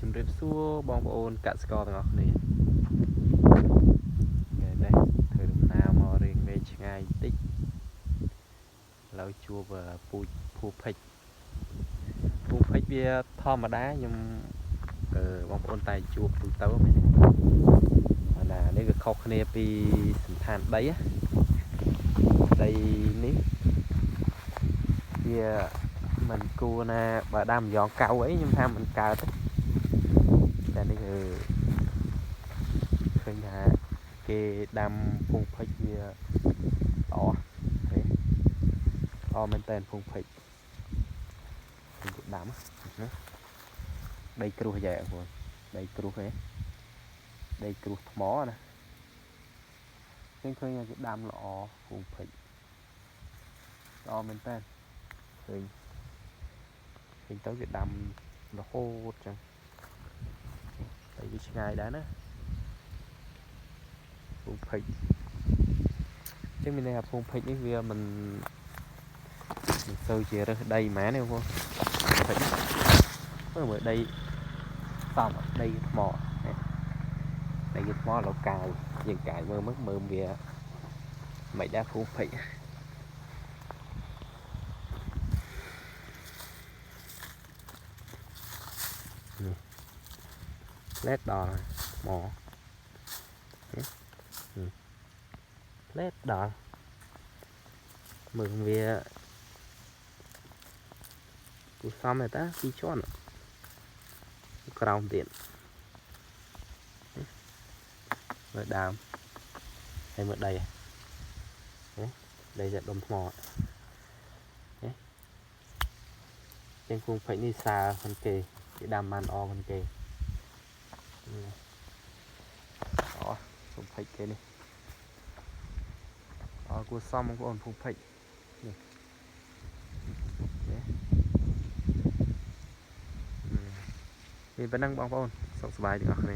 ជំរាបសួរបងប្អូនកសិករទាំងអស់គ្នាថ្ងៃនេះធ្វើដំណើរមករៀងវែងឆ្ងាយបន្តិចឥឡូវជួបពូជភូភិចវាធម្មតាខ្ញុំបងប្អូនតែជួបទូទៅមែនទេណានេះវាខុសគ្នាពីសន្តានដីដីនេះវាមិនគួរណាបើដាំយ៉ងកៅអីខ្ញុំថាមិនកើតទេតែនេះគឺឃើញថាគេដាំភូភិចវាល្អមែនតើភូភិចគេដាំដីគ្រួសយ៉ែបងដីគ្រួសហ្នឹងដីគ្រួសថ្មណាឃើញថាគេដាំល្អភូភិចល្អមែនតើឃើញទៅគេដាំរហូតចឹងតែវាឆ្ងាយដែរណាភូភិចចឹងមានន័យថាភូភិចនេះវាមិនសូវជារើសដីហ្មងទេបងភូភិចមើលដីសំដីថ្មដីថ្មឡូកាយយើងកាយមើលវាមិនដែរភូភិចលេតដល់ថ្មលេតដល់មើលវាគូសំតែពីរជាន់ក្រោមទៀតមើលដើមហើយមើលដីដីតែដុំថ្មជាងភូភិចនេះសាហ្នឹងគេដាំបានល្អហ្នឹងគេភូភិចគេនេះគួរសមបងប្អូនភូភិចនេះមានប៉ុណ្ណឹងបងប្អូនសុខសប្បាយទាំងអស់គ្នា